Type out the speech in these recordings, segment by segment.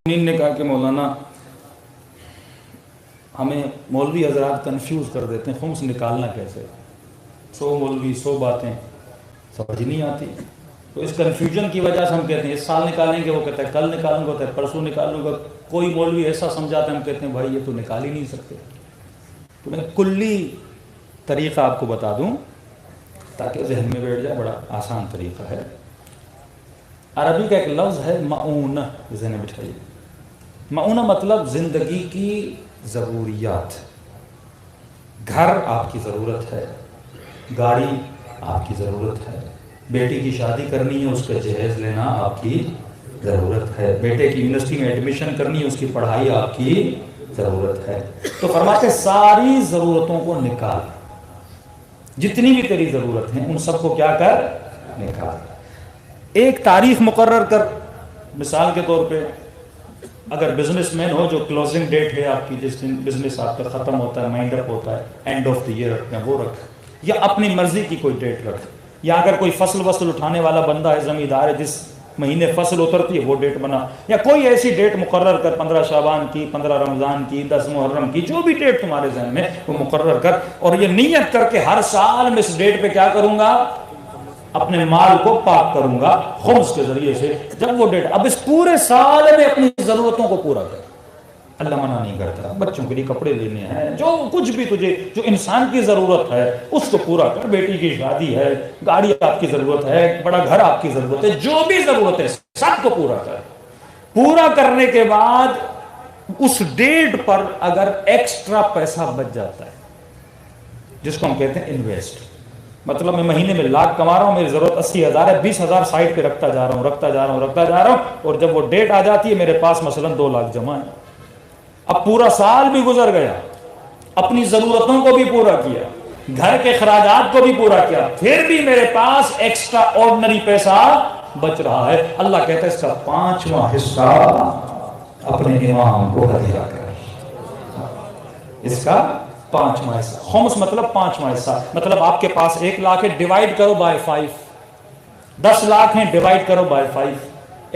نے کہا کہ مولانا ہمیں مولوی حضرات کنفیوز کر دیتے ہیں، خمس نکالنا کیسے؟ 100 مولوی 100 باتیں سمجھ نہیں آتی، تو اس کنفیوژن کی وجہ سے ہم کہتے ہیں اس سال نکالیں گے، وہ کہتا ہے کل نکالوں گا، کہتا ہے پرسوں نکالوں گا، کوئی مولوی ایسا سمجھاتا ہے ہم کہتے ہیں بھائی یہ تو نکال ہی نہیں سکتے۔ تو میں کلی طریقہ آپ کو بتا دوں تاکہ ذہن میں بیٹھ جائے، بڑا آسان طریقہ ہے۔ عربی کا ایک لفظ ہے معونہ، ذہن میں بٹھائیے۔ معونہ مطلب زندگی کی ضروریات۔ گھر آپ کی ضرورت ہے، گاڑی آپ کی ضرورت ہے، بیٹی کی شادی کرنی ہے اس کا جہیز لینا آپ کی ضرورت ہے، بیٹے کی یونیورسٹی میں ایڈمیشن کرنی ہے اس کی پڑھائی آپ کی ضرورت ہے۔ تو فرماتے ساری ضرورتوں کو نکال، جتنی بھی تیری ضرورت ہیں ان سب کو کیا کر، نکال۔ ایک تاریخ مقرر کر، مثال کے طور پہ اگر بزنس مین ہو جو کلوزنگ ڈیٹ ہے آپ کی، جس دن بزنس آپ کا ختم ہوتا ہے، مائنڈ اپ ہوتا ہے، اینڈ آف دی ایئر رکھتے ہیں وہ رکھ، یا اپنی مرضی کی کوئی ڈیٹ رکھ، یا اگر کوئی فصل اٹھانے والا بندہ ہے، زمیندار ہے، جس مہینے فصل اترتی ہے وہ ڈیٹ بنا، یا کوئی ایسی ڈیٹ مقرر کر، 15 شعبان کی، 15 رمضان کی، 10 محرم کی، جو بھی ڈیٹ تمہارے ذہن میں وہ مقرر کر، اور یہ نیت کر کے ہر سال میں اس ڈیٹ پہ کیا کروں گا، اپنے مال کو پاک کروں گا خمس کے ذریعے سے۔ جب وہ ڈیٹ، اب اس پورے سال میں اپنی ضرورتوں کو پورا کر، اللہ منع نہیں کرتا، بچوں کے لیے کپڑے لینے ہیں، جو کچھ بھی تجھے جو انسان کی ضرورت ہے اس کو پورا کر، بیٹی کی شادی ہے، گاڑی آپ کی ضرورت ہے، بڑا گھر آپ کی ضرورت ہے، جو بھی ضرورت ہے سب کو پورا کر۔ پورا کرنے کے بعد اس ڈیٹ پر اگر ایکسٹرا پیسہ بچ جاتا ہے، جس کو ہم کہتے ہیں انویسٹ، مطلب میں مہینے میں 1,00,000 کما رہا ہوں، میری ضرورت 80,000 ہے، 20,000 سائٹ پہ رکھتا جا رہا ہوں، اور جب وہ ڈیٹ آ جاتی ہے میرے پاس مثلا 2,00,000 جمع ہے، اب پورا سال بھی گزر گیا، اپنی ضرورتوں کو بھی پورا کیا، گھر کے اخراجات کو بھی پورا کیا، پھر بھی میرے پاس ایکسٹرا آرڈنری پیسہ بچ رہا ہے، اللہ کہتا ہے اس کا 5واں حصہ اپنے امام کو ہدیہ کر، اس کا 5واں حصہ۔ خمس مطلب 5واں حصہ، مطلب آپ کے پاس 1,00,000 ہے، ڈیوائیڈ کرو بائی 5، 10 لاکھ ہیں ڈیوائیڈ کرو بائی 5،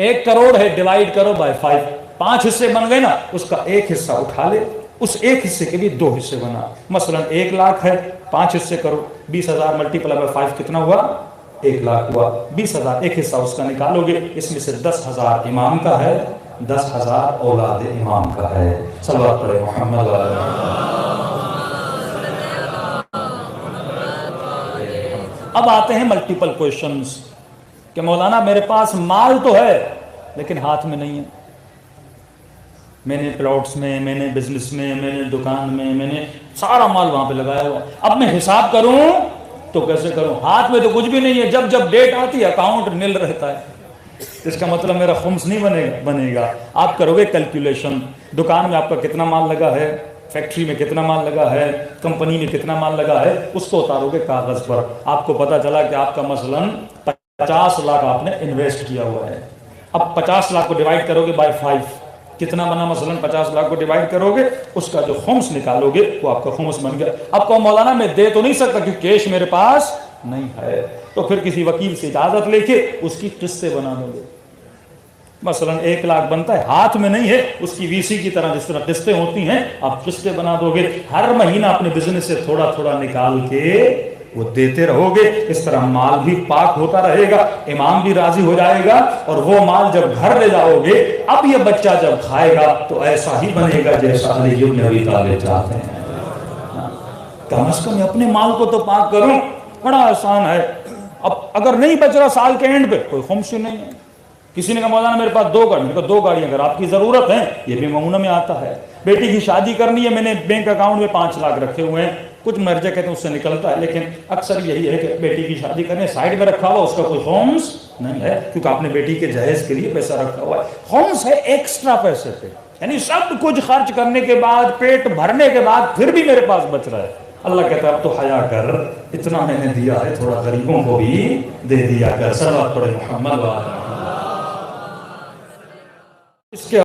1 کروڑ ہے ڈیوائیڈ کرو بائی 5، 5 حصے بن گئے نا، اس کا 1 حصہ اٹھا لے، اس 1 حصے کے بھی 2 حصے بنا، مثلا 1,00,000 ہے، 5 حصے کرو، 20,000 ملٹیپلائی بائی 5 کتنا ہوا، 1,00,000 ہوا، 20,000 1 حصہ اس کا نکالو گے، اس میں سے 10,000 امام کا ہے، 10,000 اولاد امام کا ہے۔ صلوات پڑھے محمد علیہ وسلم۔ اب آتے ہیں ملٹیپل کویشچنز کہ مولانا میرے پاس مال تو ہے لیکن ہاتھ میں نہیں ہے، میں نے پلاٹس میں، میں نے بزنس میں، میں نے دکان میں، میں نے سارا مال وہاں پہ لگایا ہوا، اب میں حساب کروں تو کیسے کروں، ہاتھ میں تو کچھ بھی نہیں ہے، جب جب ڈیٹ آتی ہے اکاؤنٹ نل رہتا ہے، اس کا مطلب میرا خمس نہیں بنے گا۔ آپ کرو گے کیلکولیشن، دکان میں آپ کا کتنا مال لگا ہے، فیکٹری میں کتنا مال لگا ہے، کمپنی میں کتنا مال لگا ہے، اس کو اتارو گے کاغذ پر، آپ کو پتا چلا کہ آپ کا مثلا 50 لاکھ آپ نے انویسٹ کیا ہوا ہے، اب 50 لاکھ کو ڈیوائیڈ کرو گے بائی 5، کتنا بنا، مثلا 50 لاکھ کو ڈیوائیڈ کرو گے، اس کا جو خمس نکالو گے وہ آپ کا خمس بن گیا۔ اب کو مولانا میں دے تو نہیں سکتا کیونکہ کیش میرے پاس نہیں ہے، تو پھر کسی وکیل سے اجازت لے کے اس کی قسطیں بنا دو گے، مثلا 1,00,000 بنتا ہے، ہاتھ میں نہیں ہے، اس کی وی سی کی طرح جس طرح قسطیں ہوتی ہیں آپ قسطیں بنا دو گے، ہر مہینہ اپنے بزنس سے تھوڑا تھوڑا نکال کے وہ دیتے رہو گے، اس طرح مال بھی پاک ہوتا رہے گا، امام بھی راضی ہو جائے گا، اور وہ مال جب گھر لے جاؤ گے، اب یہ بچہ جب کھائے گا تو ایسا ہی بنے گا جیسا علی بن ابی طالب چاہتے ہیں۔ کم از کم اپنے مال کو تو پاک کروں، بڑا آسان ہے۔ اب اگر نہیں بچ رہا سال کے اینڈ پہ کوئی خمس نہیں ہے، کسی نے کہا مولانا میرے پاس 2 گاڑی، میں نے کہا 2 گاڑیاں اگر آپ کی ضرورت ہے یہ بھی معونہ میں آتا ہے، بیٹی کی شادی کرنی ہے، میں نے بینک اکاؤنٹ میں 5 لاکھ رکھے ہوئے ہیں، کچھ مرجع کہتے ہیں اس سے نکلتا ہے، لیکن اکثر یہی ہے کہ بیٹی کی شادی کرنے سائڈ میں رکھا ہوا، اس کا کوئی خمس نہیں ہے کیونکہ آپ نے بیٹی کے جہیز کے لیے پیسہ رکھا ہوا ہے۔ خمس ہے ایکسٹرا پیسے پہ، یعنی سب کچھ خرچ کرنے کے بعد، پیٹ بھرنے کے بعد پھر بھی میرے پاس بچ رہا ہے، اللہ کہتا ہے اب تو حیا کر، اتنا میں نے دیا ہے تھوڑا غریبوں کو بھی دے دیا کر۔ صلوات پڑھے محمد۔ اس کے